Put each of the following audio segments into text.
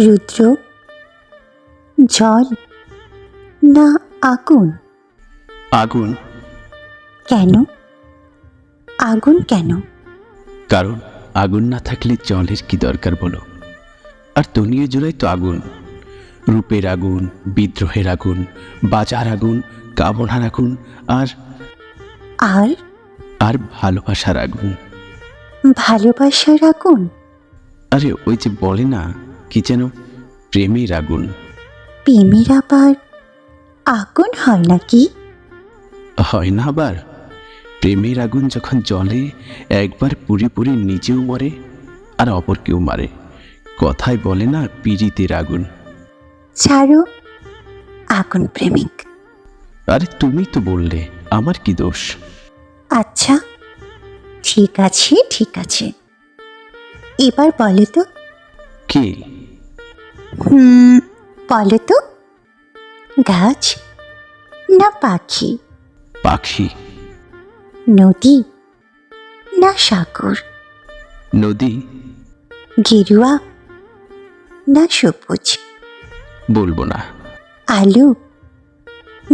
রুদ্র, জল না আগুন? আগুন। কেন আগুন কেন? কারণ আগুন না থাকলে জলের কি দরকার বলো? আর দুনিয়া জুড়াই তো আগুন। রূপের আগুন, বিদ্রোহের আগুন, বাজার আগুন, কামনার আগুন, আর আর আর ভালোবাসার আগুন। ভালোবাসার আগুন? আরে ওই যে বলে না, কি যেন, প্রেমের আগুন। প্রেমের আবার আগুন হয় নাকি? হয় না আবার? প্রেমের আগুন যখন জ্বলে, একবার পুরি পুরি নিজেও মরে আর অপর কেউ মারে। কথায় বলে না, পীড়িতের আগুন। ছাড়ো, আগুন প্রেমিক। আরে তুমি তো বললে, আমার কি দোষ? আচ্ছা, ঠিক আছে ঠিক আছে, এবার বলো তো। কে? বলো তো, গাছ না পাখি? পাখি। নদী না সাগর? নদী। গেরুয়া না সবুজ? বলবো না। আলো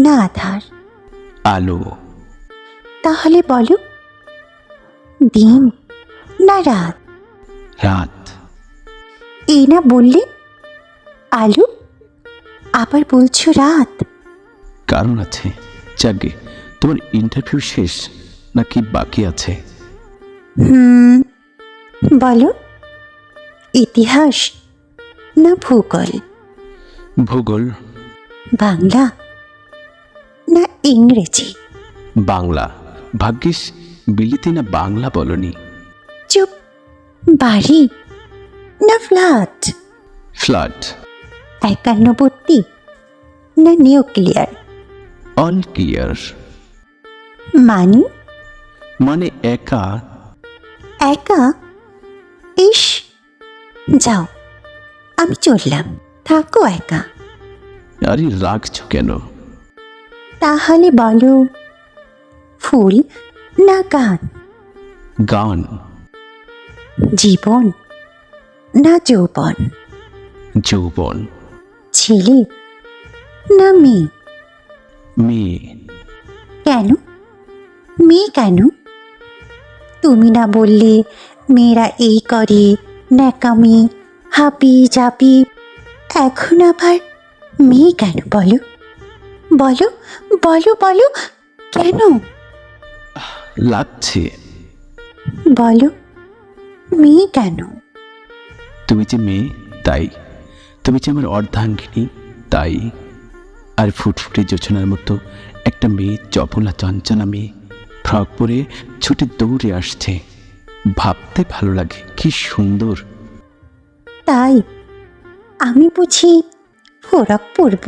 না আধার? আলো। তাহলে বলো, দিন না রাত? রাত। এই না বললে আলো, আবার বলছো রাত? কারণ আছে। যাকে, তোমার ইন্টারভিউ শেষ নাকি বাকি আছে? বলো, ইতিহাস না ভূগোল? ভূগোল। বাংলা না ইংরেজি? বাংলা। ভাগ্যিস বিলিতি না বাংলা বলনি। চুপ, বাড়ি না ফ্ল্যাট? ফ্ল্যাট। একান্নবর্তী না নিউক্লিয়ার? All clear. মানে? মানে একা। একা? ইস, যাও, আমি চললাম, থাকো একা। আরে রাখছো কেন? তাহলে বলো, ফুল না গান? গান। জীবন না যৌবন? যৌবন। ছেলে না মেয়ে? মেয়ে। কেন মেয়ে কেন? তুমি না বললে মেয়েরা এই করে, ন্যাকামি, হাপি জাপি, এখন আবার মেয়ে কেন? বলো বলো বলো বলো, কেন? লাগছে। বলো, মেয়ে কেন? তুমি যে মেয়ে তাই, তুমি যে আমার অর্ধাঙ্গিনী তাই। আর ফুটফুটে জোছনার মতো একটা মেয়ে, চপলা চঞ্চলা মেয়ে, ফ্রক পরে ছুটে দৌড়ে আসছে। ভাবতে ভালো লাগে, কি সুন্দর। তাই আমি বুঝি ফোরক পরব?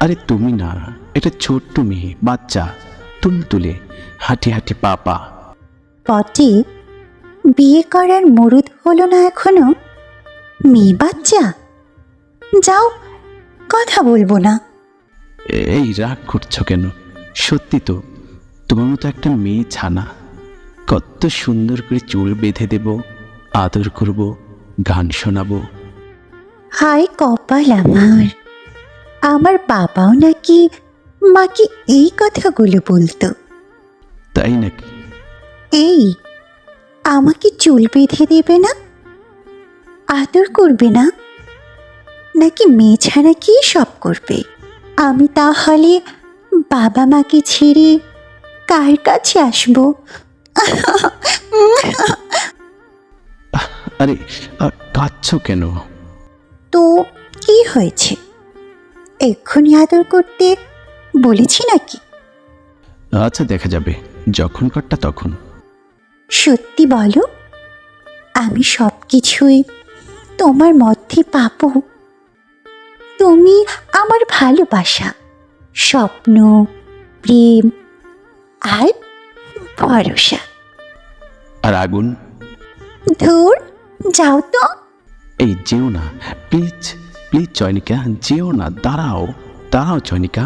আরে তুমি না, এটা ছোট্ট মেয়ে, বাচ্চা, তুলতুলে, হাঁটি হাঁটি পা। পটে বিয়ে করার মুরুদ হলো না এখনো, মেয়ে বাচ্চা? যাও, কথা বলবো না। এই রাগ করছো কেন? সত্যি তো, তোমার মতো একটা মেয়ে ছানা, কত সুন্দর করে চুল বেঁধে দেব, আদর করব, গান শোনাবো। হায় কপাল আমার, আমার বাবাও নাকি মাকে এই কথাগুলো বলতো। তাই নাকি? এই, আমাকে চুল বেঁধে দেবে না, আদর করবে না, নাকি মেয়ে ছাড়া কি সব করবে? আমি তাহলে বাবা মাকে ছেড়ে কার কাছে আসবো? আরে কাঁদছো কেন? তো কি হয়েছে, এক্ষুনি আদর করতে বলেছি নাকি? আচ্ছা, দেখা যাবে, যখন কর্তা তখন। সত্যি বলো, আমি সব কিছুই তোমার মধ্যে পাবো? তুমি আমার ভালোবাসা, স্বপ্ন, প্রেম আর ভরসা। আর আগুন? ধুর, যাও তো। এই যেও না, প্লিজ প্লিজ চয়নিকা, যেও না, দাঁড়াও দাঁড়াও চয়নিকা।